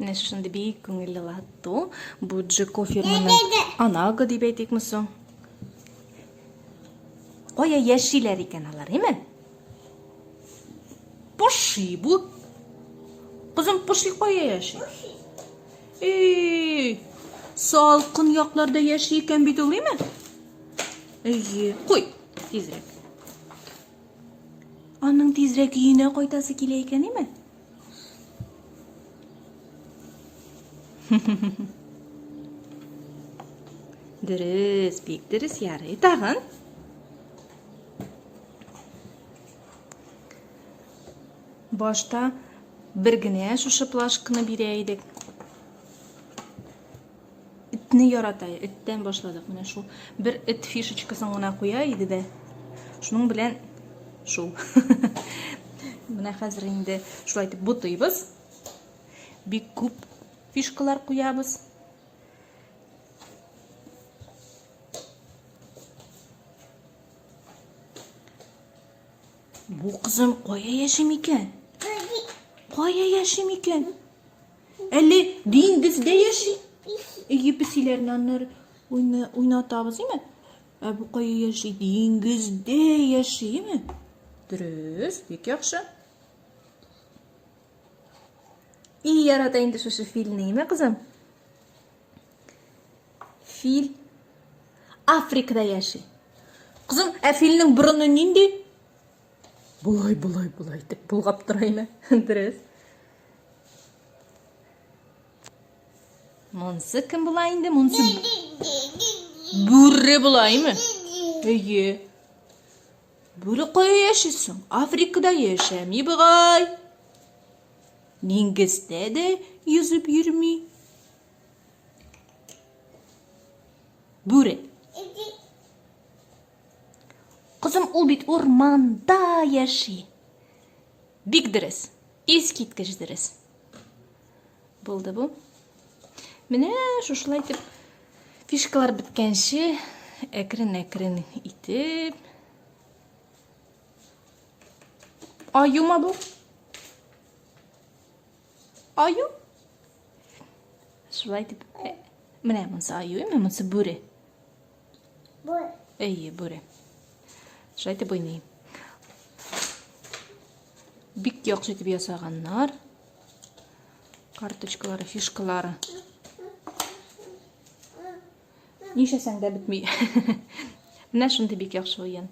Mine şimdi bir көңілі латту. Bu Джеко фирманың аналогы деп айтайық мұсы. Қоя яшилер екен алар, еме? Поши bu. Kızım pоши қоя яши. Salqın yaklarda yaşayken bir dolu mi? Koy tezrek. Anın tezrek yine koytası kileyken değil mi? Dürüs, pek dürüs yarı tağın. Başta bir güne şu şıplaşkını bireydik. İtni yaratay, itten başladık. Mine şu bir it fişiçkasını ona koyaydı da. Şunun bilen şu. Mine hazır indi şulay etip butuyuz. Bir kup fişkalar koyabız. Bu kızım koya yaşım iken. Koya yaşım iken. Eli dingizde yaşım. Pisilerini anlar oynatabız değil mi? Bu koya yaşı dingizde yaşı değil mi? Dürüst, pek yakşı. İyi yaratayın da şu fil neyme kızım? Fil Afrika'da yaşı. Kızım, filinin burnu nindi? Bulay deyip bulgap durayım. Dürüst. Monsu kim bulayındı? Monsu Burre bulay mı? İyi. Burre koya yaşasın. Afrika'da yaşamıyor bagay. Dingizde de yüzüp yürümüyor. Burre. Kızım o bit ormanda yaşıyor. Bigdiriz. Eskitkişdiriz. Buldu bu. Mine şuşulay etip fişkalar bitkenşi ekrin itip ayu mu bu? Ayu? Şuşulay etip mine mınsı ayu mi mınsı bure? Bure. İyi bure. Şuşulay etip oynayayım. Bik yakşı etip yasağanlar. Kartoçkaları, fişkaları. Nişe sen de bitmiyor. Ne şimdi bir yakşı oyan.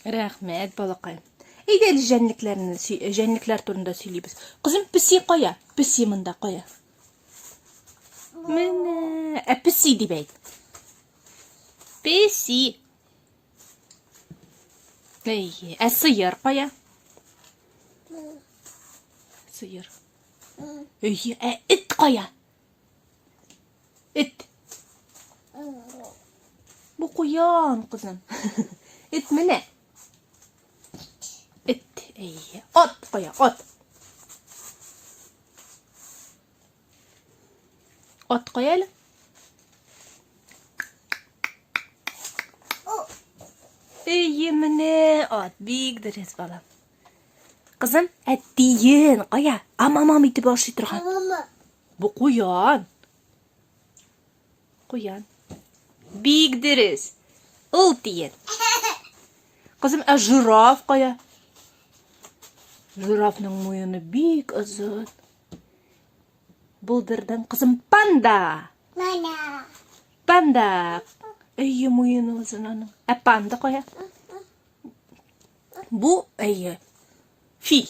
Rahmet balakayım. İyi jenlikler turunda söyleyeyim. Kızım pisi koya. Pisi mında koya. Mene. Pisi dibeyt. Pisi. İyi. Sıyır koya. Sıyır. İyi. İt koya. İt. Bu koyan kızım. İt mi ne? İt. İyi. Ot koya. Ot. Ot koyalım. İyi mi ne? Ot. Büyükdürüz balam. Kızım. Deyin. Koya. Ama iti başlaytırgan. Bu koyan. Koyan. Büyükdürüz. Ol deyin. Kızım jiraf koya. Jirafның moyunu büyük uzun. Buldurdan kızım panda. Panda. İyi moyunu uzun onun. Panda koya. Bu iyi. Fil.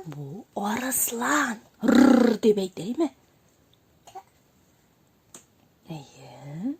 Bu araslan. Rrrr demek değil mi? İyi.